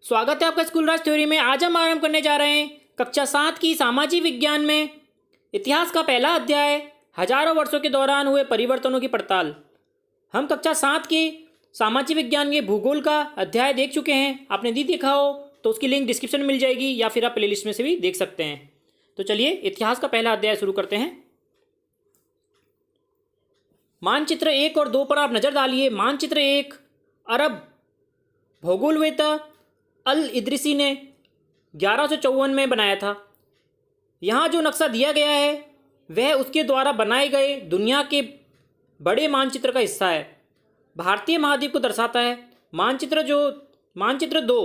स्वागत है आपका स्कूल राज थ्योरी में। आज हम आरंभ करने जा रहे हैं कक्षा 7 की सामाजिक विज्ञान में इतिहास का पहला अध्याय हजारों वर्षों के दौरान हुए परिवर्तनों की पड़ताल। हम कक्षा 7 के सामाजिक विज्ञान के भूगोल का अध्याय देख चुके हैं। आपने नहीं देखा हो तो उसकी लिंक डिस्क्रिप्शन में मिल जाएगी या फिर आप प्लेलिस्ट में से भी देख सकते हैं। तो चलिए इतिहास का पहला अध्याय शुरू करते हैं। मानचित्र 1 और 2 पर आप नज़र डालिए। मानचित्र 1 अरब भूगोलवेत्ता अल इदरीसी ने 1154 में बनाया था। यहाँ जो नक्शा दिया गया है वह उसके द्वारा बनाए गए दुनिया के बड़े मानचित्र का हिस्सा है। भारतीय महाद्वीप को दर्शाता है। मानचित्र 2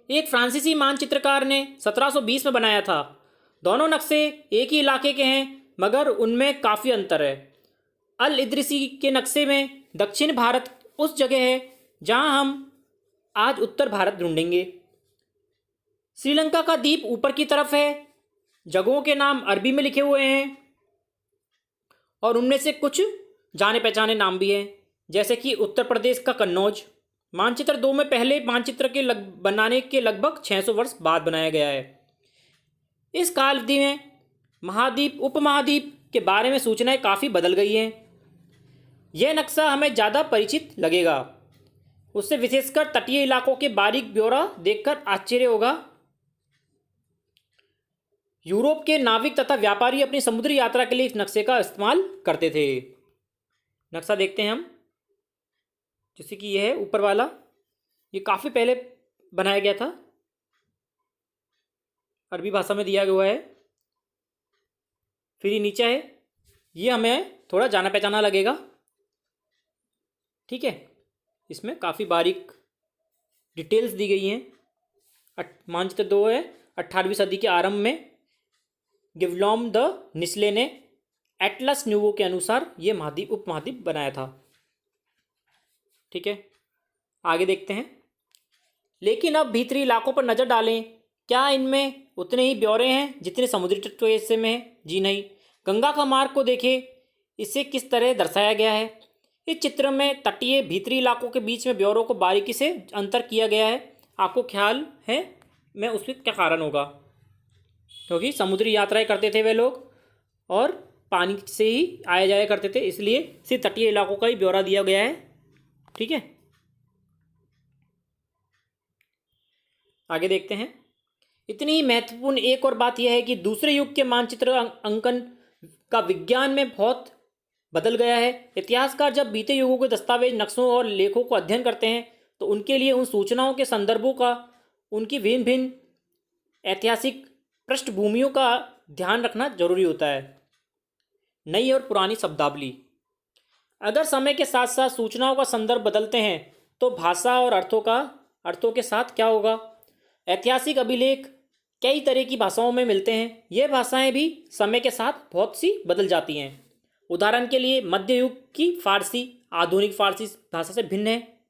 एक फ्रांसीसी मानचित्रकार ने 1720 में बनाया था। दोनों नक्शे एक ही इलाके के हैं मगर उनमें काफ़ी अंतर है। अल इदरीसी के नक्शे में दक्षिण भारत उस जगह है जहां हम आज उत्तर भारत ढूंढेंगे। श्रीलंका का द्वीप ऊपर की तरफ है। जगहों के नाम अरबी में लिखे हुए हैं और उनमें से कुछ जाने पहचाने नाम भी हैं, जैसे कि उत्तर प्रदेश का कन्नौज। मानचित्र 2 में पहले मानचित्र के बनाने के लगभग 600 वर्ष बाद बनाया गया है। इस काल अवधि में महाद्वीप उपमहाद्वीप के बारे में सूचनाएं काफ़ी बदल गई हैं। यह नक्शा हमें ज़्यादा परिचित लगेगा। उससे विशेषकर तटीय इलाकों के बारीक ब्यौरा देखकर आश्चर्य होगा। यूरोप के नाविक तथा व्यापारी अपनी समुद्री यात्रा के लिए इस नक्शे का इस्तेमाल करते थे। नक्शा देखते हैं हम, जैसे कि यह है ऊपर वाला। ये काफ़ी पहले बनाया गया था, अरबी भाषा में दिया हुआ है। फिर ये नीचे है, ये हमें थोड़ा जाना पहचाना लगेगा। ठीक है, इसमें काफ़ी बारीक डिटेल्स दी गई हैं। मानचित्र 2 है। 18वीं सदी के आरंभ में गिवलॉम द निस्ले ने एटलस न्यूवो के अनुसार ये महाद्वीप उपमहाद्वीप बनाया था। ठीक है, आगे देखते हैं। लेकिन अब भीतरी इलाकों पर नज़र डालें। क्या इनमें उतने ही ब्यौरे हैं जितने समुद्री तट के हिस्से में हैं? जी नहीं। गंगा का मार्ग को देखें, इसे किस तरह दर्शाया गया है। इस चित्र में तटीय भीतरी इलाकों के बीच में ब्यौरों को बारीकी से अंतर किया गया है। आपको ख्याल है मैं उसमें क्या कारण होगा? क्योंकि समुद्री यात्राएं करते थे वे लोग और पानी से ही आया जाया करते थे, इसलिए सिर्फ तटीय इलाकों का ही ब्यौरा दिया गया है। ठीक है, आगे देखते हैं। इतनी ही महत्वपूर्ण एक और बात यह है कि दूसरे युग के मानचित्र अंकन का विज्ञान में बहुत बदल गया है। इतिहासकार जब बीते युगों के दस्तावेज, नक्शों और लेखों को अध्ययन करते हैं तो उनके लिए उन सूचनाओं के संदर्भों का, उनकी भिन्न भिन्न ऐतिहासिक पृष्ठभूमियों का ध्यान रखना जरूरी होता है। नई और पुरानी शब्दावली। अगर समय के साथ साथ सूचनाओं का संदर्भ बदलते हैं तो भाषा और अर्थों के साथ क्या होगा? ऐतिहासिक अभिलेख कई तरह की भाषाओं में मिलते हैं। ये भाषाएं भी समय के साथ बहुत सी बदल जाती हैं। उदाहरण के लिए मध्य युग की फारसी आधुनिक फारसी भाषा से भिन्न है।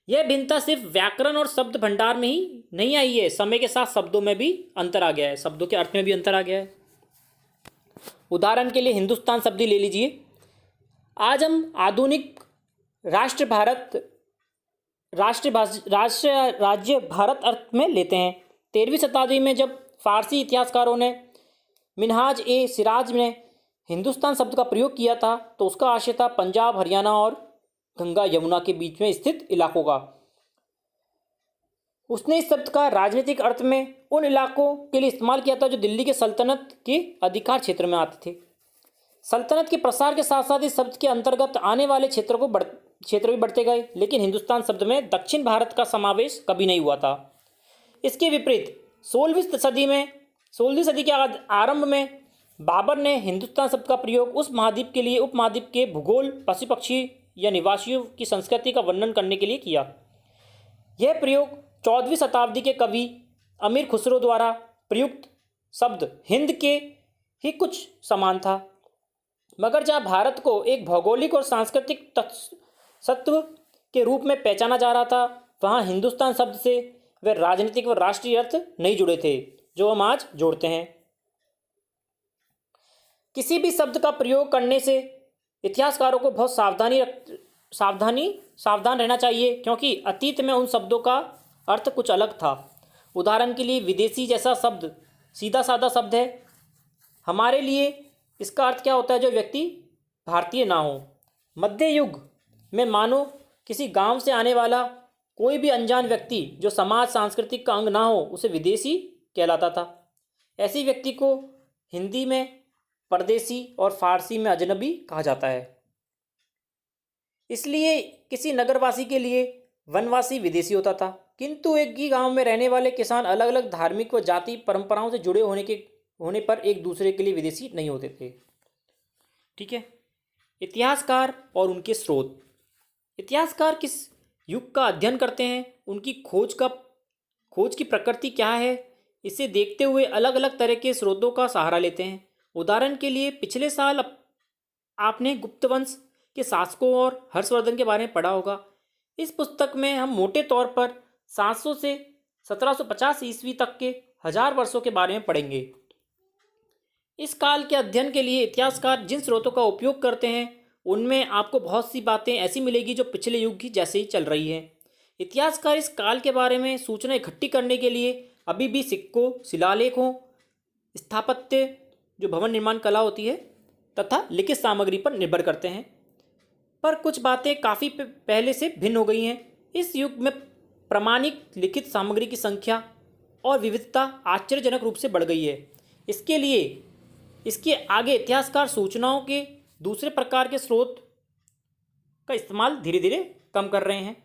यह भिन्नता सिर्फ व्याकरण और शब्द भंडार में ही नहीं आई है, समय के साथ शब्दों में भी अंतर आ गया है, शब्दों के अर्थ में भी अंतर आ गया है। उदाहरण के लिए हिंदुस्तान शब्द ले लीजिए। आज हम आधुनिक राज्य भारत अर्थ में लेते हैं। 13वीं शताब्दी में जब फारसी इतिहासकारों ने मिनहाज ए सिराज में हिंदुस्तान शब्द का प्रयोग किया था तो उसका आशय था पंजाब, हरियाणा और गंगा यमुना के बीच में स्थित इलाकों का। उसने इस शब्द का राजनीतिक अर्थ में उन इलाकों के लिए इस्तेमाल किया था जो दिल्ली के सल्तनत के अधिकार क्षेत्र में आते थे। सल्तनत के प्रसार के साथ साथ इस शब्द के अंतर्गत आने वाले क्षेत्र भी बढ़ते गए, लेकिन हिंदुस्तान शब्द में दक्षिण भारत का समावेश कभी नहीं हुआ था। इसके विपरीत 16वीं सदी के आरंभ में बाबर ने हिंदुस्तान शब्द का प्रयोग उस महाद्वीप के लिए उपमहाद्वीप के भूगोल, पशु पक्षी या निवासियों की संस्कृति का वर्णन करने के लिए किया। यह प्रयोग 14वीं शताब्दी के कवि अमीर खुसरो द्वारा प्रयुक्त शब्द हिंद के ही कुछ समान था, मगर जहाँ भारत को एक भौगोलिक और सांस्कृतिक सत्व के रूप में पहचाना जा रहा था, वहाँ हिंदुस्तान शब्द से वे राजनीतिक व राष्ट्रीय अर्थ नहीं जुड़े थे जो हम आज जोड़ते हैं। किसी भी शब्द का प्रयोग करने से इतिहासकारों को बहुत सावधान रहना चाहिए, क्योंकि अतीत में उन शब्दों का अर्थ कुछ अलग था। उदाहरण के लिए विदेशी जैसा शब्द सीधा साधा शब्द है, हमारे लिए इसका अर्थ क्या होता है, जो व्यक्ति भारतीय ना हो। मध्य युग में मानो किसी गांव से आने वाला कोई भी अनजान व्यक्ति जो समाज सांस्कृतिक का अंग ना हो उसे विदेशी कहलाता था। ऐसी व्यक्ति को हिंदी में परदेसी और फारसी में अजनबी कहा जाता है। इसलिए किसी नगरवासी के लिए वनवासी विदेशी होता था, किंतु एक ही गांव में रहने वाले किसान अलग अलग धार्मिक व जाति परंपराओं से जुड़े होने पर एक दूसरे के लिए विदेशी नहीं होते थे। ठीक है। इतिहासकार और उनके स्रोत। इतिहासकार किस युग का अध्ययन करते हैं, उनकी खोज की प्रकृति क्या है, इसे देखते हुए अलग अलग तरह के स्रोतों का सहारा लेते हैं। उदाहरण के लिए पिछले साल आपने गुप्त वंश के शासकों और हर्षवर्धन के बारे में पढ़ा होगा। इस पुस्तक में हम मोटे तौर पर 700 से 1750 ईस्वी तक के 1000 वर्षों के बारे में पढ़ेंगे। इस काल के अध्ययन के लिए इतिहासकार जिन स्रोतों का उपयोग करते हैं उनमें आपको बहुत सी बातें ऐसी मिलेगी जो पिछले युग की जैसे ही चल रही हैं। इतिहासकार इस काल के बारे में सूचना इकट्ठी करने के लिए अभी भी सिक्कों, शिलालेखों, स्थापत्य जो भवन निर्माण कला होती है तथा लिखित सामग्री पर निर्भर करते हैं। पर कुछ बातें काफ़ी पहले से भिन्न हो गई हैं। इस युग में प्रमाणिक लिखित सामग्री की संख्या और विविधता आश्चर्यजनक रूप से बढ़ गई है। इसके आगे इतिहासकार सूचनाओं के दूसरे प्रकार के स्रोत का इस्तेमाल धीरे धीरे कम कर रहे हैं।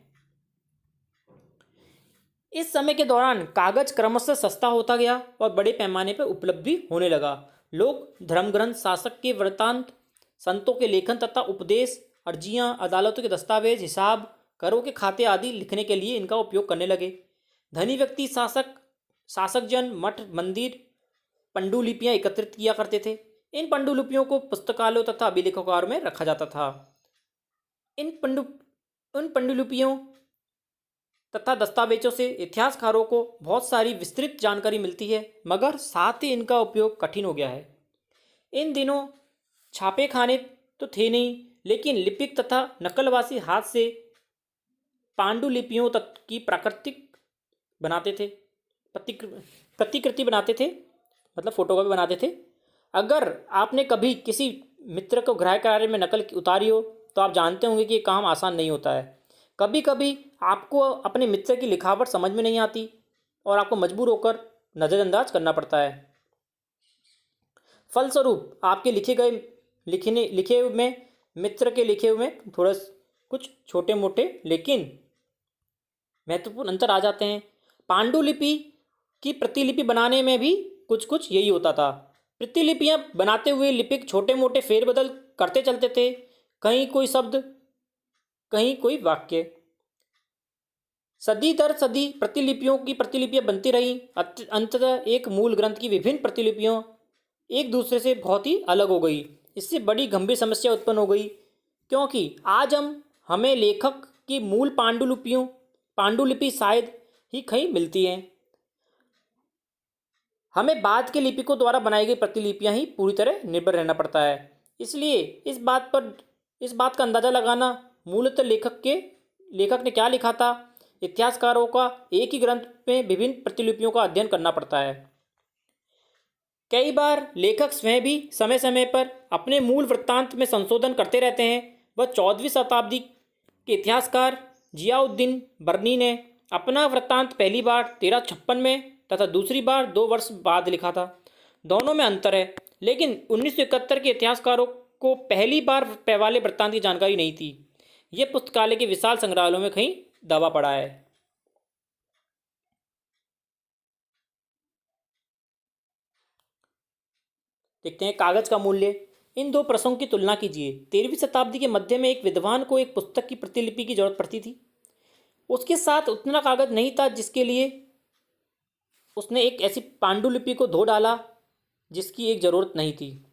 इस समय के दौरान कागज क्रमशः सस्ता होता गया और बड़े पैमाने पर उपलब्ध भी होने लगा। लोग धर्मग्रंथ, शासक के वृत्तांत, संतों के लेखन तथा उपदेश, अर्जियां, अदालतों के दस्तावेज, हिसाब, करों के खाते आदि लिखने के लिए इनका उपयोग करने लगे। धनी व्यक्ति शासक जन मठ, मंदिर, पंडुलिपियां एकत्रित किया करते थे। इन पंडुलिपियों को पुस्तकालयों तथा अभिलेखागारों में रखा जाता था। इन पंडुलिपियों तथा दस्तावेजों से इतिहासकारों को बहुत सारी विस्तृत जानकारी मिलती है, मगर साथ ही इनका उपयोग कठिन हो गया है। इन दिनों छापे खाने तो थे नहीं, लेकिन लिपिक तथा नकलवासी हाथ से पांडुलिपियों तक की प्रतिकृति बनाते थे, मतलब फोटोकॉपी बनाते थे। अगर आपने कभी किसी मित्र को गृह कार्य में नकल उतारी हो तो आप जानते होंगे कि ये काम आसान नहीं होता है। कभी कभी आपको अपने मित्र की लिखावट समझ में नहीं आती और आपको मजबूर होकर नज़रअंदाज करना पड़ता है। फलस्वरूप आपके लिखे में मित्र के लिखे हुए में थोड़ा कुछ छोटे मोटे लेकिन महत्वपूर्ण अंतर आ जाते हैं। पांडुलिपि की प्रतिलिपि बनाने में भी कुछ यही होता था। प्रतिलिपियां बनाते हुए लिपिक छोटे मोटे फेरबदल करते चलते थे, कहीं कोई शब्द, कहीं कोई वाक्य। सदी दर सदी प्रतिलिपियां बनती रही। अंततः एक मूल ग्रंथ की विभिन्न प्रतिलिपियां एक दूसरे से बहुत ही अलग हो गई। इससे बड़ी गंभीर समस्या उत्पन्न हो गई, क्योंकि आज हमें लेखक की मूल पांडुलिपि शायद ही कहीं मिलती हैं। हमें बाद के लिपिकों द्वारा बनाई गई प्रतिलिपियां ही पूरी तरह निर्भर रहना पड़ता है। इसलिए इस बात का अंदाज़ा लगाना मूलतः लेखक ने क्या लिखा था, इतिहासकारों का एक ही ग्रंथ में विभिन्न प्रतिलिपियों का अध्ययन करना पड़ता है। कई बार लेखक स्वयं भी समय समय पर अपने मूल वृत्तांत में संशोधन करते रहते हैं। वह 14वीं शताब्दी के इतिहासकार जियाउद्दीन बर्नी ने अपना वृत्तांत पहली बार 1356 में तथा दूसरी बार 2 वर्ष बाद लिखा था। दोनों में अंतर है, लेकिन 1971 के इतिहासकारों को पहली बार वाले वृत्तांत की जानकारी नहीं थी। यह पुस्तकालय के विशाल संग्रहालयों में कहीं दबा पड़ा है। देखते हैं कागज का मूल्य। इन दो प्रसंगों की तुलना कीजिए। 13वीं शताब्दी के मध्य में एक विद्वान को एक पुस्तक की प्रतिलिपि की जरूरत पड़ती थी। उसके साथ उतना कागज नहीं था जिसके लिए उसने एक ऐसी पांडुलिपि को धो डाला जिसकी एक ज़रूरत नहीं थी,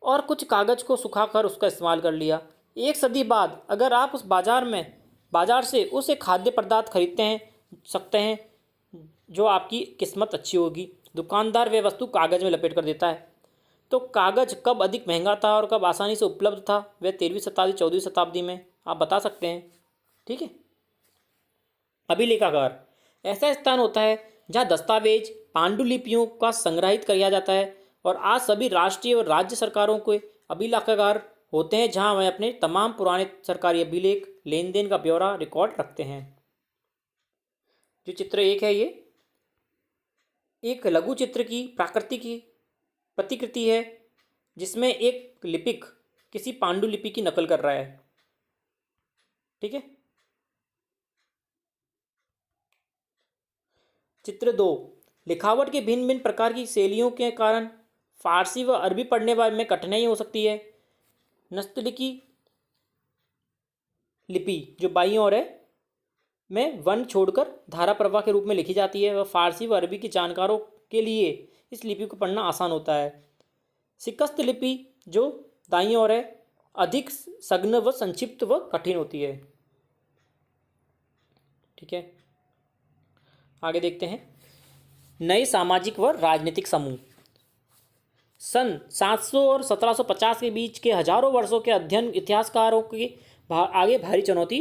और कुछ कागज़ को सुखाकर उसका इस्तेमाल कर लिया। एक सदी बाद अगर आप उस बाजार से उस एक खाद्य पदार्थ खरीदते सकते हैं जो आपकी किस्मत अच्छी होगी। दुकानदार वह वस्तु कागज़ में लपेट कर देता है। तो कागज़ कब अधिक महंगा था और कब आसानी से उपलब्ध था, वह 13वीं शताब्दी 14वीं शताब्दी में आप बता सकते हैं। ठीक है। अभिलेखागार। ऐसा स्थान होता है जहाँ दस्तावेज पांडुलिपियों का संग्रहित किया जाता है और आज सभी राष्ट्रीय और राज्य सरकारों के अभिलेखागार होते हैं जहाँ वह अपने तमाम पुराने सरकारी अभिलेख लेन देन का ब्यौरा रिकॉर्ड रखते हैं। जो चित्र 1 है ये एक लघु चित्र की प्राकृतिक की प्रतिकृति है जिसमें एक लिपिक किसी पांडुलिपि की नकल कर रहा है। ठीक है। चित्र 2 लिखावट के भिन्न भिन्न प्रकार की शैलियों के कारण फारसी व अरबी पढ़ने में कठिनाई हो सकती है। नस्तलिकी लिपि जो बाईं ओर है में वर्ण छोड़कर धारा प्रवाह के रूप में लिखी जाती है। वह फारसी व अरबी के जानकारों के लिए इस लिपि को पढ़ना आसान होता है। शिकस्त लिपि जो दाईं ओर है अधिक सघन व संक्षिप्त व कठिन होती है। ठीक है, आगे देखते हैं। नए सामाजिक व राजनीतिक समूह सन 700 और 1750 के बीच के हजारों वर्षों के अध्ययन इतिहासकारों के आगे भारी चुनौती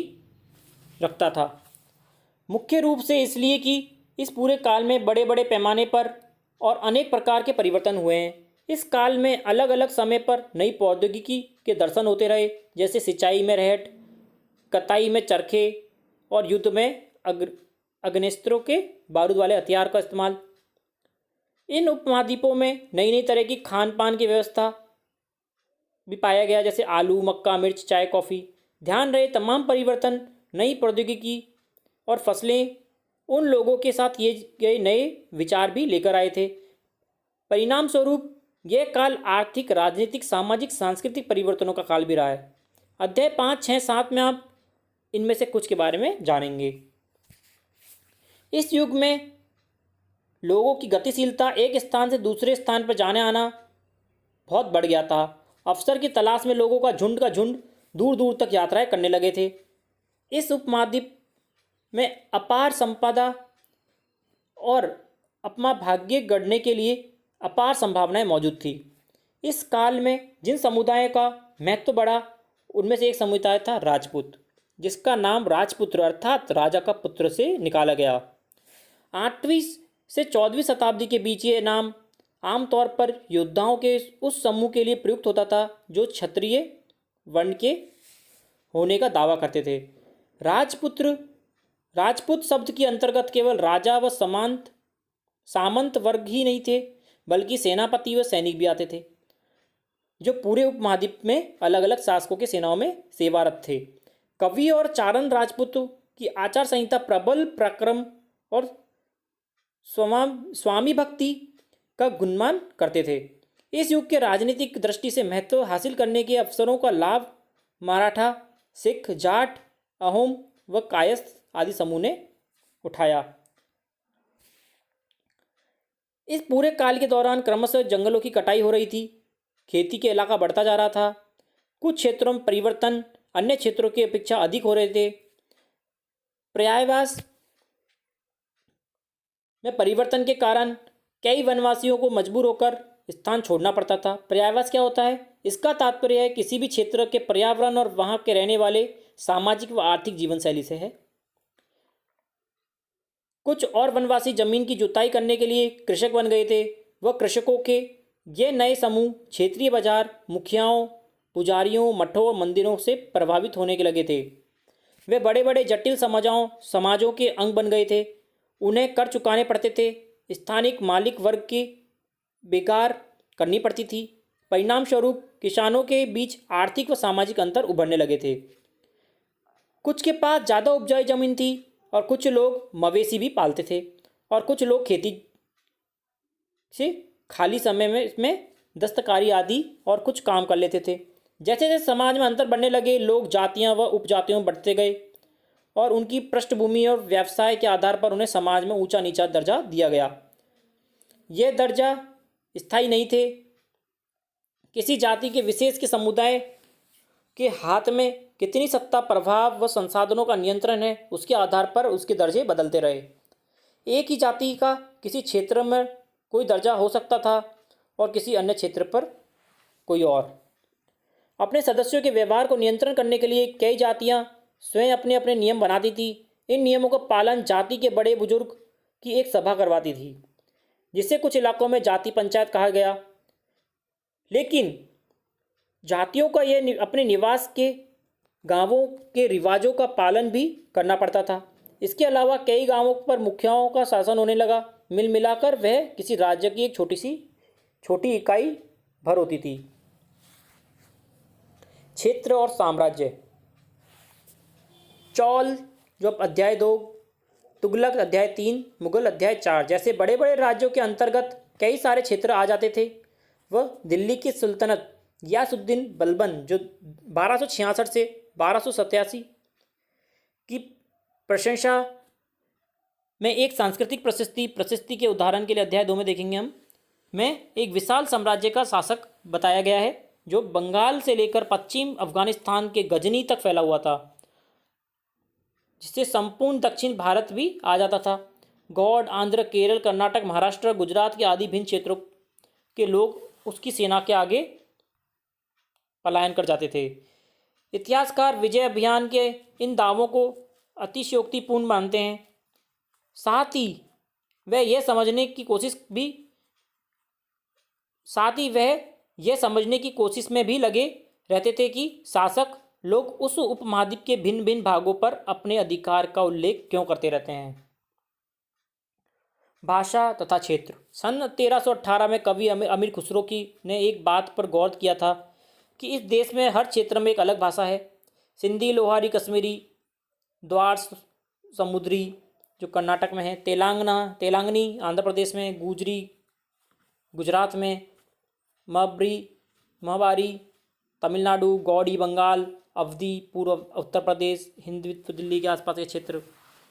रखता था। मुख्य रूप से इसलिए कि इस पूरे काल में बड़े बड़े पैमाने पर और अनेक प्रकार के परिवर्तन हुए हैं। इस काल में अलग अलग समय पर नई प्रौद्योगिकी के दर्शन होते रहे, जैसे सिंचाई में रहट, कताई में चरखे और युद्ध में अग्नेस्त्रों के बारूद वाले हथियार का इस्तेमाल। इन उपमहाद्वीपों में नई नई तरह की खान पान की व्यवस्था भी पाया गया, जैसे आलू, मक्का, मिर्च, चाय, कॉफ़ी। ध्यान रहे तमाम परिवर्तन, नई प्रौद्योगिकी और फसलें उन लोगों के साथ ये गए नए विचार भी लेकर आए थे। परिणाम स्वरूप यह काल आर्थिक, राजनीतिक, सामाजिक, सांस्कृतिक परिवर्तनों का काल भी रहा है। अध्याय 5, 6, 7 में आप इनमें से कुछ के बारे में जानेंगे। इस युग में लोगों की गतिशीलता, एक स्थान से दूसरे स्थान पर जाने आना बहुत बढ़ गया था। अवसर की तलाश में लोगों का झुंड दूर दूर तक यात्राएं करने लगे थे। इस उपमहाद्वीप में अपार संपदा और अपना भाग्य गढ़ने के लिए अपार संभावनाएं मौजूद थी। इस काल में जिन समुदायों का महत्व बढ़ा उनमें से एक समुदाय था राजपूत, जिसका नाम राजपुत्र अर्थात राजा का पुत्र से निकाला गया। 8वीं से 14वीं शताब्दी के बीच ये नाम आमतौर पर योद्धाओं के उस समूह के लिए प्रयुक्त होता था जो क्षत्रिय वर्ण के होने का दावा करते थे। राजपूत शब्द के अंतर्गत केवल राजा व सामंत वर्ग ही नहीं थे, बल्कि सेनापति व सैनिक भी आते थे, जो पूरे उपमहाद्वीप में अलग अलग शासकों के सेनाओं में सेवारत थे। कवि और चारण राजपूतों की आचार संहिता प्रबल पराक्रम और स्वामी भक्ति का गुणगान करते थे। इस युग के राजनीतिक दृष्टि से महत्व हासिल करने के अवसरों का लाभ मराठा, सिख, जाट, अहोम व कायस्थ आदि समूह ने उठाया। इस पूरे काल के दौरान क्रमशः जंगलों की कटाई हो रही थी, खेती के इलाका बढ़ता जा रहा था। कुछ क्षेत्रों में परिवर्तन अन्य क्षेत्रों की अपेक्षा अधिक हो रहे थे। पर्यायवास में परिवर्तन के कारण कई वनवासियों को मजबूर होकर स्थान छोड़ना पड़ता था। पर्यायवास क्या होता है? इसका तात्पर्य है किसी भी क्षेत्र के पर्यावरण और वहां के रहने वाले सामाजिक व आर्थिक जीवन शैली से है। कुछ और वनवासी जमीन की जुताई करने के लिए कृषक बन गए थे। वह कृषकों के ये नए समूह क्षेत्रीय बाजार, मुखियाओं, पुजारियों, मठों और मंदिरों से प्रभावित होने के लगे थे। वे बड़े बड़े जटिल समाजों के अंग बन गए थे। उन्हें कर चुकाने पड़ते थे। स्थानिक मालिक वर्ग की बेकार करनी पड़ती थी। परिणाम स्वरूप किसानों के बीच आर्थिक व सामाजिक अंतर उभरने लगे थे। कुछ के पास ज़्यादा उपजाऊ जमीन थी और कुछ लोग मवेशी भी पालते थे और कुछ लोग खेती से खाली समय में इसमें दस्तकारी आदि और कुछ काम कर लेते थे। जैसे जैसे समाज में अंतर बढ़ने लगे, लोग जातियां व उपजातियों में बढ़ते गए और उनकी पृष्ठभूमि और व्यवसाय के आधार पर उन्हें समाज में ऊंचा नीचा दर्जा दिया गया। यह दर्जा स्थायी नहीं थे। किसी जाति के विशेष के समुदाय के हाथ में कितनी सत्ता, प्रभाव व संसाधनों का नियंत्रण है, उसके आधार पर उसके दर्जे बदलते रहे। एक ही जाति का किसी क्षेत्र में कोई दर्जा हो सकता था और किसी अन्य क्षेत्र पर कोई और। अपने सदस्यों के व्यवहार को नियंत्रण करने के लिए कई जातियां स्वयं अपने अपने नियम बनाती थी। इन नियमों का पालन जाति के बड़े बुजुर्ग की एक सभा करवाती थी, जिसे कुछ इलाकों में जाति पंचायत कहा गया। लेकिन जातियों का यह अपने निवास के गांवों के रिवाजों का पालन भी करना पड़ता था। इसके अलावा कई गांवों पर मुखियाओं का शासन होने लगा। मिल मिलाकर वह किसी राज्य की एक छोटी इकाई भर होती थी। क्षेत्र और साम्राज्य। चौल जो अध्याय 2, तुगलक अध्याय 3, मुगल अध्याय 4 जैसे बड़े बड़े राज्यों के अंतर्गत कई सारे क्षेत्र आ जाते थे। वह दिल्ली की सुल्तनत यासुद्दीन बलबन जो 1266 से 1287 की प्रशंसा में एक सांस्कृतिक प्रशस्ति के उदाहरण के लिए अध्याय 2 में देखेंगे हम में एक विशाल साम्राज्य का शासक बताया गया है जो बंगाल से लेकर पश्चिम अफगानिस्तान के गजनी तक फैला हुआ था, जिससे संपूर्ण दक्षिण भारत भी आ जाता था। गौड़, आंध्र, केरल, कर्नाटक, महाराष्ट्र, गुजरात के आदि भिन्न क्षेत्रों के लोग उसकी सेना के आगे पलायन कर जाते थे। इतिहासकार विजय अभियान के इन दावों को अतिशयोक्तिपूर्ण मानते हैं। साथ ही वह यह समझने की कोशिश में भी लगे रहते थे कि शासक लोग उस उपमहाद्वीप के भिन्न भिन्न भागों पर अपने अधिकार का उल्लेख क्यों करते रहते हैं। भाषा तथा क्षेत्र। सन 1318 में कवि अमीर खुसरो ने एक बात पर गौर किया था कि इस देश में हर क्षेत्र में एक अलग भाषा है। सिंधी, लोहारी, कश्मीरी, द्वार्स, समुद्री जो कर्नाटक में है, तेलंगानी आंध्र प्रदेश में, गुजरी गुजरात में, महाबारी तमिलनाडु, गौड़ी बंगाल, अवधी पूर्व उत्तर प्रदेश, हिंदवी दिल्ली के आसपास के क्षेत्र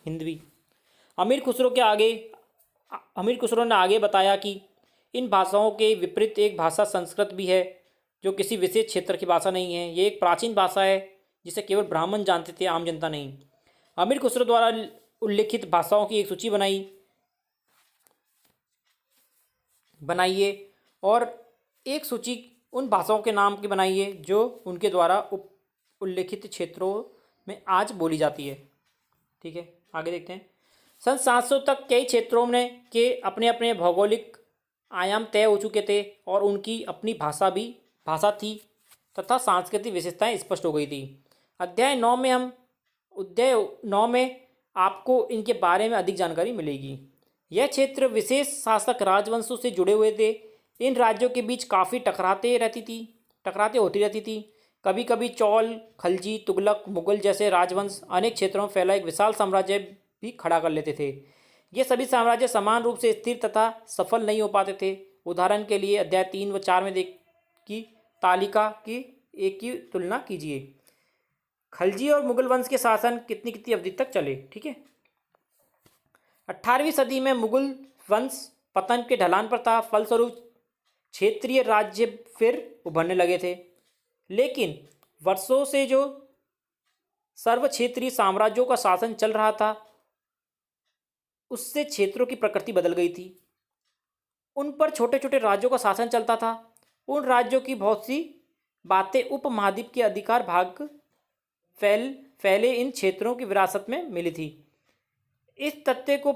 हिंदवी। अमीर खुसरो ने आगे बताया कि इन भाषाओं के विपरीत एक भाषा संस्कृत भी है जो किसी विशेष क्षेत्र की भाषा नहीं है। ये एक प्राचीन भाषा है जिसे केवल ब्राह्मण जानते थे, आम जनता नहीं। अमीर खुसरो द्वारा उल्लिखित भाषाओं की एक सूची बनाइए और एक सूची उन भाषाओं के नाम की बनाइए जो उनके द्वारा उल्लिखित क्षेत्रों में आज बोली जाती है। ठीक है, आगे देखते हैं। सन 700 तक कई क्षेत्रों में के अपने अपने भौगोलिक आयाम तय हो चुके थे और उनकी अपनी भाषा थी तथा सांस्कृतिक विशेषताएं स्पष्ट हो गई थी। अध्याय 9 में आपको इनके बारे में अधिक जानकारी मिलेगी। यह क्षेत्र विशेष शासक राजवंशों से जुड़े हुए थे। इन राज्यों के बीच काफ़ी टकराते होती रहती थी। कभी कभी चौल, खलजी, तुगलक, मुगल जैसे राजवंश अनेक क्षेत्रों में फैला एक विशाल साम्राज्य भी खड़ा कर लेते थे। ये सभी साम्राज्य समान रूप से स्थिर तथा सफल नहीं हो पाते थे। उदाहरण के लिए अध्याय 3 व 4 में की तालिका की एक की तुलना कीजिए। खलजी और मुगल वंश के शासन कितनी अवधि तक चले। ठीक है, 18वीं सदी में मुगल वंश पतन के ढलान पर था। फलस्वरूप क्षेत्रीय राज्य फिर उभरने लगे थे। लेकिन वर्षों से जो सर्व क्षेत्रीय साम्राज्यों का शासन चल रहा था उससे क्षेत्रों की प्रकृति बदल गई थी। उन पर छोटे छोटे राज्यों का शासन चलता था। उन राज्यों की बहुत सी बातें उपमहाद्वीप के अधिकार भाग फैले इन क्षेत्रों की विरासत में मिली थी। इस तथ्य का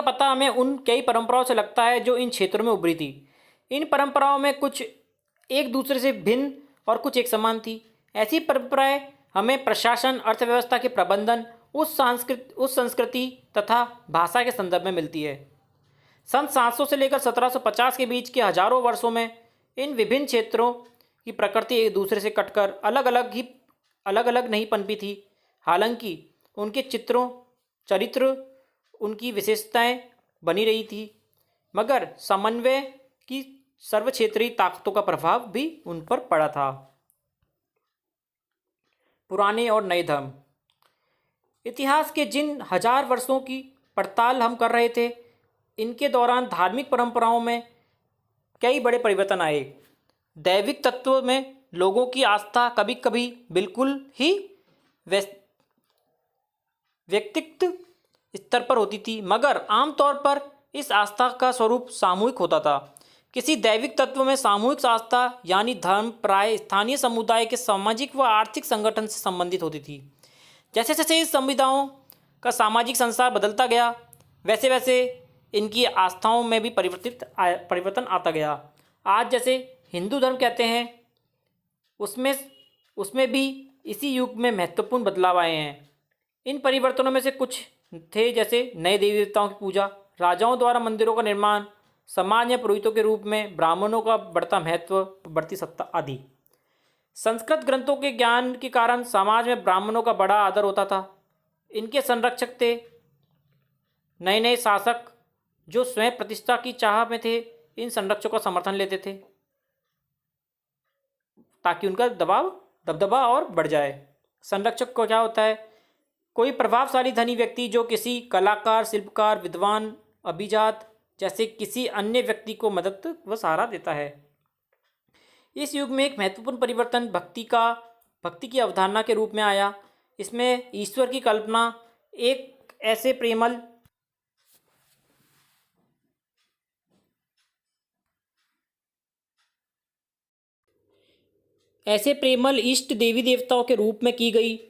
पता हमें उन कई परंपराओं से लगता है जो इन क्षेत्रों में उभरी थी। इन परंपराओं में कुछ एक दूसरे से भिन्न और कुछ एक समान थी। ऐसी परंपराएं हमें प्रशासन, अर्थव्यवस्था के प्रबंधन, उस संस्कृति तथा भाषा के संदर्भ में मिलती है। सन 700 से लेकर 1750 के बीच के हजारों वर्षों में इन विभिन्न क्षेत्रों की प्रकृति एक दूसरे से कटकर अलग अलग नहीं पनपी थी। हालांकि उनके चरित्र उनकी विशेषताएं बनी रही थी, मगर समन्वय की सर्वक्षेत्रीय ताकतों का प्रभाव भी उन पर पड़ा था। पुराने और नए धर्म। इतिहास के जिन हजार वर्षों की पड़ताल हम कर रहे थे, इनके दौरान धार्मिक परंपराओं में कई बड़े परिवर्तन आए। दैविक तत्व में लोगों की आस्था कभी कभी बिल्कुल ही व्यक्तिगत स्तर पर होती थी, मगर आमतौर पर इस आस्था का स्वरूप सामूहिक होता था। किसी दैविक तत्व में सामूहिक आस्था यानी धर्म प्राय स्थानीय समुदाय के सामाजिक व आर्थिक संगठन से संबंधित होती थी। जैसे जैसे इस समुदायों का सामाजिक संसार बदलता गया, वैसे वैसे इनकी आस्थाओं में भी परिवर्तन आता गया। आज जैसे हिंदू धर्म कहते हैं, उसमें उसमें भी इसी युग में महत्वपूर्ण बदलाव आए हैं। इन परिवर्तनों में से कुछ थे जैसे नए देवी देवताओं की पूजा, राजाओं द्वारा मंदिरों का निर्माण, समाज में पुरोहितों के रूप में ब्राह्मणों का बढ़ता महत्व, बढ़ती सत्ता आदि। संस्कृत ग्रंथों के ज्ञान के कारण समाज में ब्राह्मणों का बड़ा आदर होता था। इनके संरक्षक थे नए नए शासक जो स्वयं प्रतिष्ठा की चाह में थे। इन संरक्षकों का समर्थन लेते थे ताकि उनका दबदबा और बढ़ जाए। संरक्षक को क्या होता है? कोई प्रभावशाली धनी व्यक्ति जो किसी कलाकार, शिल्पकार, विद्वान, अभिजात जैसे किसी अन्य व्यक्ति को मदद व सहारा देता है। इस युग में एक महत्वपूर्ण परिवर्तन भक्ति की अवधारणा के रूप में आया। इसमें ईश्वर की कल्पना एक ऐसे प्रेमल इष्ट देवी देवताओं के रूप में की गई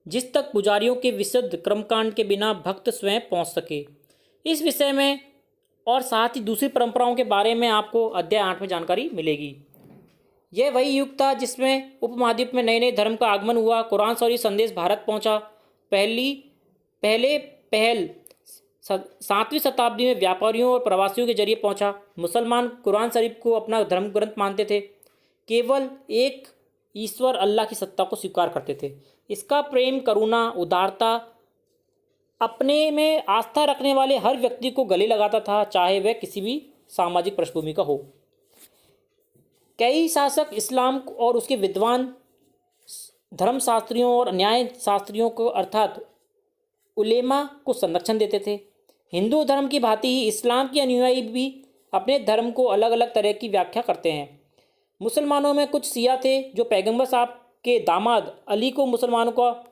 जिस तक पुजारियों के विशुद्ध कर्मकांड के बिना भक्त स्वयं पहुंच सके। इस विषय में और साथ ही दूसरी परंपराओं के बारे में आपको अध्याय 8 में जानकारी मिलेगी। यह वही युग था जिसमें उपमहाद्वीप में नए नए धर्म का आगमन हुआ। कुरान शरीफ संदेश भारत पहुंचा। पहल 7वीं शताब्दी में व्यापारियों और प्रवासियों के जरिए पहुंचा। मुसलमान कुरान शरीफ को अपना धर्म ग्रंथ मानते थे, केवल एक ईश्वर अल्लाह की सत्ता को स्वीकार करते थे। इसका प्रेम, करुणा, उदारता अपने में आस्था रखने वाले हर व्यक्ति को गले लगाता था, चाहे वह किसी भी सामाजिक पृष्ठभूमि का हो। कई शासक इस्लाम और उसके विद्वान धर्मशास्त्रियों और न्याय शास्त्रियों को अर्थात उलेमा को संरक्षण देते थे। हिंदू धर्म की भांति ही इस्लाम के अनुयायी भी अपने धर्म को अलग अलग तरह की व्याख्या करते हैं। मुसलमानों में कुछ शिया थे जो पैगंबर साहब के दामाद अली को मुसलमानों का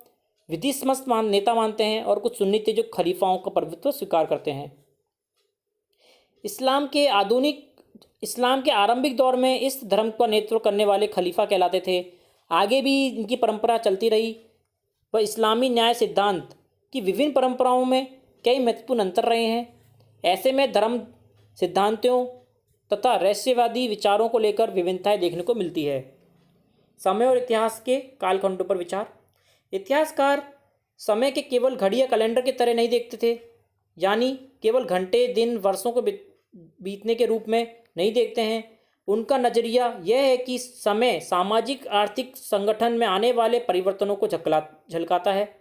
विधिसम्मत नेता मानते हैं, और कुछ सुन्नी थे जो खलीफाओं का प्रभुत्व स्वीकार करते हैं। इस्लाम के आरंभिक दौर में इस धर्म का नेतृत्व करने वाले खलीफा कहलाते थे। आगे भी इनकी परंपरा चलती रही व इस्लामी न्याय सिद्धांत की विभिन्न परंपराओं में कई महत्वपूर्ण अंतर रहे हैं। ऐसे में धर्म सिद्धांतों तथा रहस्यवादी विचारों को लेकर विभिन्नताएं देखने को मिलती है। समय और इतिहास के कालखंडों पर विचार। इतिहासकार समय के केवल घड़ी या कैलेंडर की तरह नहीं देखते थे, यानी केवल घंटे, दिन, वर्षों को बीतने के रूप में नहीं देखते हैं। उनका नजरिया यह है कि समय सामाजिक आर्थिक संगठन में आने वाले परिवर्तनों को झलकाता है।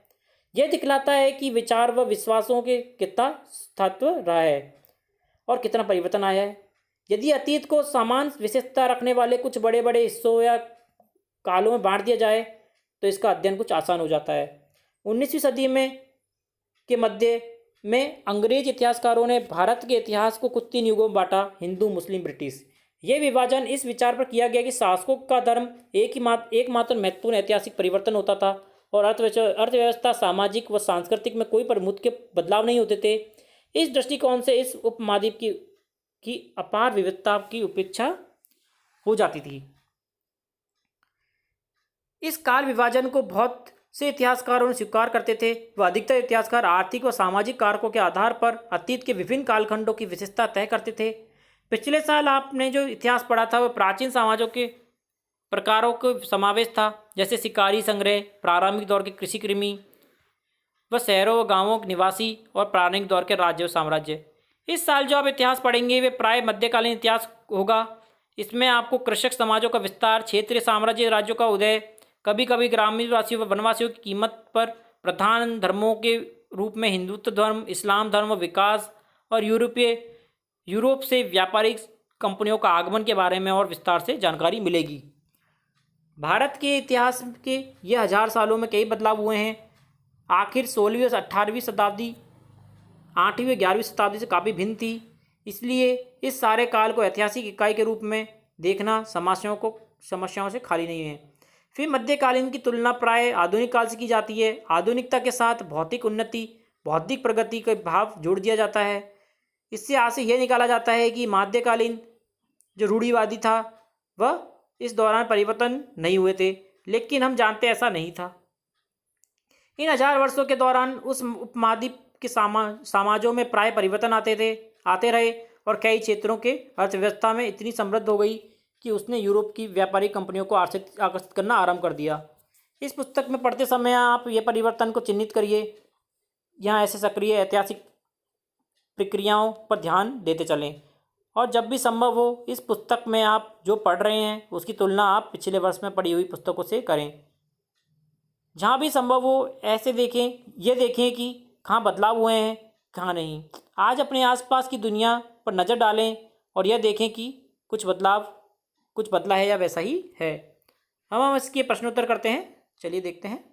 यह दिखलाता है कि विचार व विश्वासों के कितना स्थायित्व रहा है और कितना परिवर्तन आया है। यदि अतीत को समान विशेषता रखने वाले कुछ बड़े बड़े हिस्सों या कालों में बांट दिया जाए तो इसका अध्ययन कुछ आसान हो जाता है। 19वीं सदी के मध्य में अंग्रेज इतिहासकारों ने भारत के इतिहास को कुछ 3 युगों में बांटा: हिंदू, मुस्लिम, ब्रिटिश। यह विभाजन इस विचार पर किया गया कि शासकों का धर्म एकमात्र महत्वपूर्ण ऐतिहासिक परिवर्तन होता था और अर्थव्यवस्था, सामाजिक व सांस्कृतिक में कोई प्रमुख के बदलाव नहीं होते थे। इस दृष्टिकोण से इस उपमहाद्वीप की अपार विविधता की उपेक्षा हो जाती थी। इस काल विभाजन को बहुत से इतिहासकारों ने स्वीकार करते थे। वह अधिकतर इतिहासकार आर्थिक व सामाजिक कारकों के आधार पर अतीत के विभिन्न कालखंडों की विशेषता तय करते थे। पिछले साल आपने जो इतिहास पढ़ा था वह प्राचीन समाजों के प्रकारों का समावेश था, जैसे शिकारी संग्रह, प्रारंभिक दौर के कृषि कृमि व शहरों व गांवों के निवासी और प्रारंभिक दौर के राज्य व साम्राज्य। इस साल जो आप इतिहास पढ़ेंगे वे प्राय मध्यकालीन इतिहास होगा। इसमें आपको कृषक समाजों का विस्तार, क्षेत्रीय साम्राज्य राज्यों का उदय, कभी कभी ग्रामीणवासियों व वनवासियों की कीमत पर प्रधान धर्मों के रूप में हिंदुत्व धर्म, इस्लाम धर्म विकास और यूरोप से व्यापारिक कंपनियों का आगमन के बारे में और विस्तार से जानकारी मिलेगी। भारत के इतिहास के ये 1000 सालों में कई बदलाव हुए हैं। आखिर 16वीं और 18वीं शताब्दी 8वीं और 11वीं शताब्दी से काफ़ी भिन्न थी। इसलिए इस सारे काल को ऐतिहासिक इकाई के रूप में देखना समस्याओं से खाली नहीं है। फिर मध्यकालीन की तुलना प्राय आधुनिक काल से की जाती है। आधुनिकता के साथ भौतिक उन्नति, बौद्धिक प्रगति का भाव जोड़ दिया जाता है। इससे आज से यह निकाला जाता है कि मध्यकालीन जो रूढ़िवादी था वह इस दौरान परिवर्तन नहीं हुए थे, लेकिन हम जानते ऐसा नहीं था। इन 1000 वर्षों के दौरान उस उपमहाद्वीप के समाजों में प्राय परिवर्तन आते रहे और कई क्षेत्रों के अर्थव्यवस्था में इतनी समृद्ध हो गई कि उसने यूरोप की व्यापारिक कंपनियों को आकर्षित करना आरंभ कर दिया। इस पुस्तक में पढ़ते समय आप ये परिवर्तन को चिन्हित करिए। यहाँ ऐसे सक्रिय ऐतिहासिक प्रक्रियाओं पर ध्यान देते चलें और जब भी संभव हो इस पुस्तक में आप जो पढ़ रहे हैं उसकी तुलना आप पिछले वर्ष में पढ़ी हुई पुस्तकों से करें। जहाँ भी संभव हो ऐसे देखें कि कहाँ बदलाव हुए हैं, कहाँ नहीं। आज अपने आसपास की दुनिया पर नज़र डालें और यह देखें कि कुछ बदला है या वैसा ही है। हम इसके प्रश्नोत्तर करते हैं। चलिए देखते हैं।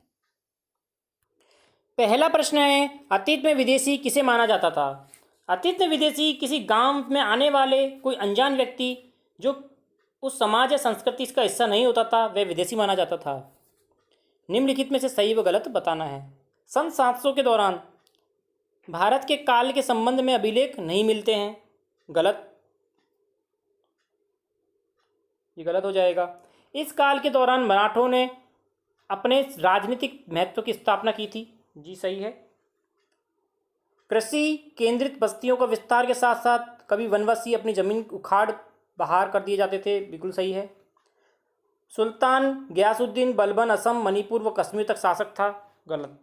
पहला प्रश्न है, अतीत में विदेशी किसे माना जाता था? अतीत में विदेशी किसी गांव में आने वाले कोई अनजान व्यक्ति जो उस समाज या संस्कृति का हिस्सा नहीं होता था, वह विदेशी माना जाता था। निम्नलिखित में से सही व गलत बताना है। सन 700 के दौरान भारत के काल के संबंध में अभिलेख नहीं मिलते हैं। गलत, ये गलत हो जाएगा। इस काल के दौरान मराठों ने अपने राजनीतिक महत्व की स्थापना की थी। जी सही है। कृषि केंद्रित बस्तियों का विस्तार के साथ साथ कभी वनवासी अपनी जमीन उखाड़ बाहर कर दिए जाते थे। बिल्कुल सही है। सुल्तान गयासुद्दीन बलबन असम, मणिपुर व कश्मीर तक शासक था। गलत।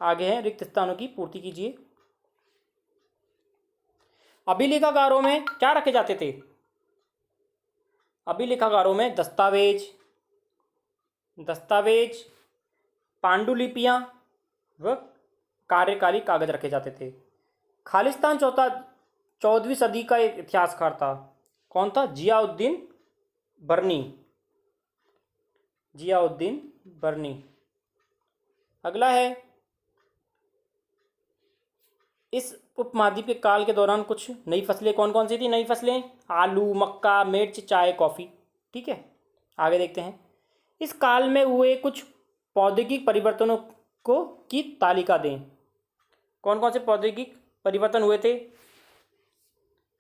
आगे है, रिक्त स्थानों की पूर्ति कीजिए। अभिलेखागारों में क्या रखे जाते थे? अभिलेखागारों में दस्तावेज, पांडुलिपियां व कार्यकारी कागज रखे जाते थे। खालिस्तान 14वीं सदी का एक इतिहासकार था। कौन था? जियाउद्दीन बर्नी। अगला है, इस उपमहाद्वीपीय काल के दौरान कुछ नई फसलें कौन कौन सी थी? नई फसलें आलू, मक्का, मिर्च, चाय, कॉफ़ी। ठीक है, आगे देखते हैं। इस काल में हुए कुछ प्रौद्योगिक परिवर्तनों की तालिका दें। कौन कौन से प्रौद्योगिक परिवर्तन हुए थे?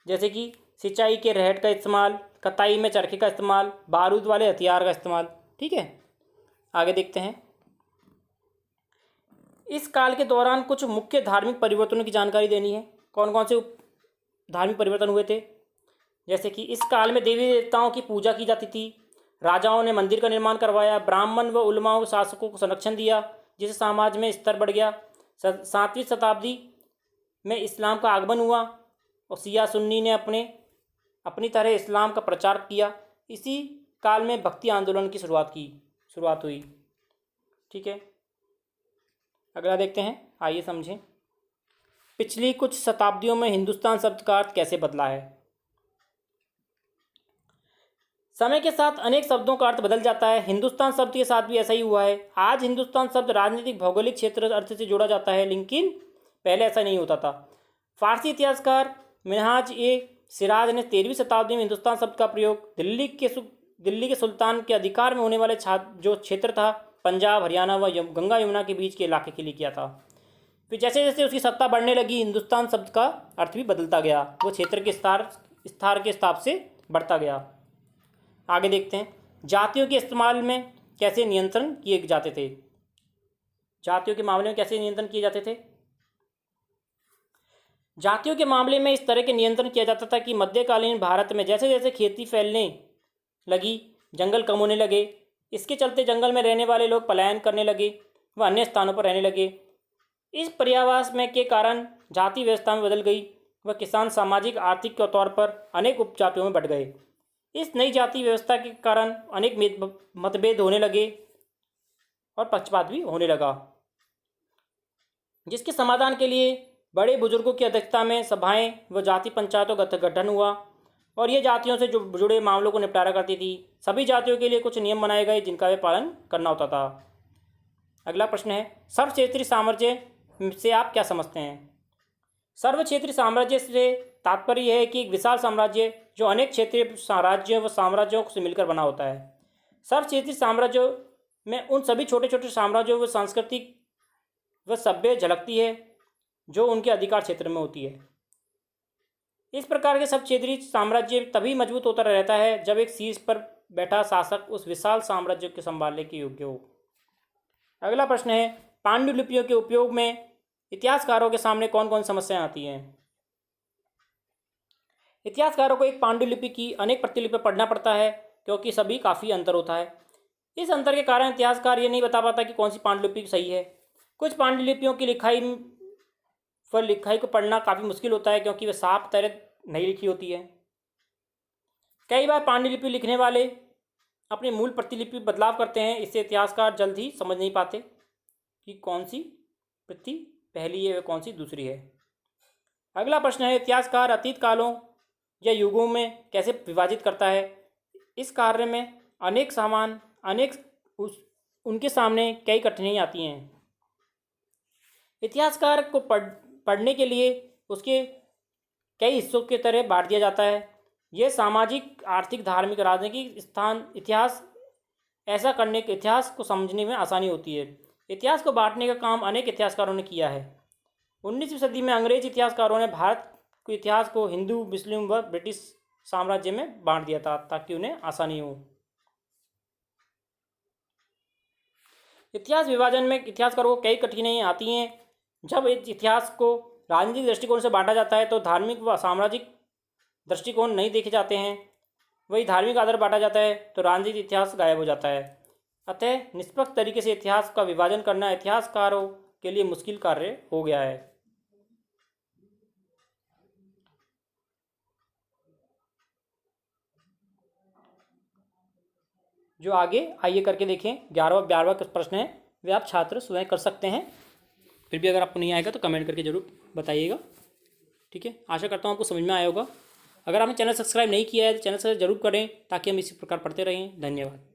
जैसे कि सिंचाई के रहट का इस्तेमाल, कताई में चरखे का इस्तेमाल, बारूद वाले हथियार का इस्तेमाल। ठीक है, आगे देखते हैं। इस काल के दौरान कुछ मुख्य धार्मिक परिवर्तनों की जानकारी देनी है। कौन कौन से धार्मिक परिवर्तन हुए थे? जैसे कि इस काल में देवी देवताओं की पूजा की जाती थी। राजाओं ने मंदिर का निर्माण करवाया। ब्राह्मण व उलमाओं शासकों को संरक्षण दिया, जिससे समाज में स्तर बढ़ गया। 7वीं शताब्दी में इस्लाम का आगमन हुआ और शिया सुन्नी ने अपनी तरह इस्लाम का प्रचार किया। इसी काल में भक्ति आंदोलन की शुरुआत हुई। ठीक है, अगला देखते हैं। आइए समझें। पिछली कुछ शताब्दियों में हिंदुस्तान शब्द का अर्थ कैसे बदला है? समय के साथ अनेक शब्दों का अर्थ बदल जाता है। हिंदुस्तान शब्द के साथ भी ऐसा ही हुआ है। आज हिंदुस्तान शब्द राजनीतिक भौगोलिक क्षेत्र अर्थ से जोड़ा जाता है, लेकिन पहले ऐसा नहीं होता था। फारसी इतिहासकार मिनहाज ए सिराज ने 13वीं शताब्दी में हिंदुस्तान शब्द का प्रयोग दिल्ली के सुल्तान के अधिकार में होने वाले जो क्षेत्र था, पंजाब, हरियाणा व गंगा यमुना के बीच के इलाके के लिए किया था। फिर जैसे जैसे उसकी सत्ता बढ़ने लगी, हिंदुस्तान शब्द का अर्थ भी बदलता गया। वो क्षेत्र के स्थान के हिसाब से बढ़ता गया। आगे देखते हैं। जातियों के इस्तेमाल में कैसे नियंत्रण किए जाते थे? जातियों के मामले में कैसे नियंत्रण किए जाते थे? जातियों के मामले में इस तरह के नियंत्रण किया जाता था कि मध्यकालीन भारत में जैसे जैसे खेती फैलने लगी, जंगल कम होने लगे। इसके चलते जंगल में रहने वाले लोग पलायन करने लगे व अन्य स्थानों पर रहने लगे। इस पर्यावास में के कारण जाति व्यवस्था में बदल गई व किसान सामाजिक आर्थिक के तौर पर अनेक उपजातियों में बंट गए। इस नई जाति व्यवस्था के कारण अनेक मतभेद होने लगे और पक्षपात भी होने लगा, जिसके समाधान के लिए बड़े बुजुर्गों की अध्यक्षता में सभाएं व जाति पंचायतों का गठन हुआ और ये जातियों से जुड़े मामलों को निपटारा करती थी। सभी जातियों के लिए कुछ नियम बनाए गए जिनका वे पालन करना होता था। अगला प्रश्न है, सर्व क्षेत्रीय साम्राज्य से आप क्या समझते हैं? सर्व क्षेत्रीय साम्राज्य से तात्पर्य है कि एक विशाल साम्राज्य जो अनेक क्षेत्रीय राज्यों व साम्राज्यों से मिलकर बना होता है। सर्व क्षेत्रीय साम्राज्यों में उन सभी छोटे छोटे साम्राज्यों व सांस्कृतिक व सभ्य झलकती है जो उनके अधिकार क्षेत्र में होती है। इस प्रकार के सब क्षेत्रीय साम्राज्य तभी मजबूत होता रहता है जब एक शीर्ष पर बैठा शासक उस विशाल साम्राज्य को संभालने के योग्य हो। अगला प्रश्न है, पांडुलिपियों के उपयोग में इतिहासकारों के सामने कौन कौन समस्याएं आती हैं। इतिहासकारों को एक पांडुलिपि की अनेक प्रतिलिपि पढ़ना पड़ता है क्योंकि सभी काफ़ी अंतर होता है। इस अंतर के कारण इतिहासकार ये नहीं बता पाता कि कौन सी पांडुलिपि सही है। कुछ पांडुलिपियों की लिखाई को पढ़ना काफ़ी मुश्किल होता है क्योंकि वे साफ तरह नहीं लिखी होती है। कई बार पांडुलिपि लिखने वाले अपनी मूल प्रतिलिपि बदलाव करते हैं, इससे इतिहासकार जल्द ही समझ नहीं पाते कि कौन सी प्रति पहली है व कौन सी दूसरी है। अगला प्रश्न है, इतिहासकार अतीत कालों या युगों में कैसे विभाजित करता है। इस कार्य में उनके सामने कई कठिनाइयाँ आती हैं। इतिहासकार को पढ़ने के लिए उसके कई हिस्सों के तरह बांट दिया जाता है। यह सामाजिक, आर्थिक, धार्मिक, राजनीतिक स्थान इतिहास को समझने में आसानी होती है। इतिहास को बांटने का काम अनेक इतिहासकारों ने किया है। 19वीं सदी में अंग्रेज इतिहासकारों ने भारत के इतिहास को हिंदू, मुस्लिम व ब्रिटिश साम्राज्य में बांट दिया था ताकि उन्हें आसानी हो। इतिहास विभाजन में इतिहासकारों को कई कठिनाइयाँ आती हैं। जब इतिहास को राजनीतिक दृष्टिकोण से बांटा जाता है तो धार्मिक व सामाजिक दृष्टिकोण नहीं देखे जाते हैं। वही धार्मिक आधार बांटा जाता है तो राजनीतिक इतिहास गायब हो जाता है। अतः निष्पक्ष तरीके से इतिहास का विभाजन करना इतिहासकारों के लिए मुश्किल कार्य हो गया है। जो आगे आइए करके देखें, 11वां 12वां प्रश्न है, वे आप छात्र स्वयं कर सकते हैं। फिर भी अगर आपको नहीं आएगा तो कमेंट करके ज़रूर बताइएगा। ठीक है, आशा करता हूँ आपको समझ में आया होगा। अगर आपने चैनल सब्सक्राइब नहीं किया है तो चैनल से ज़रूर करें ताकि हम इसी प्रकार पढ़ते रहें। धन्यवाद।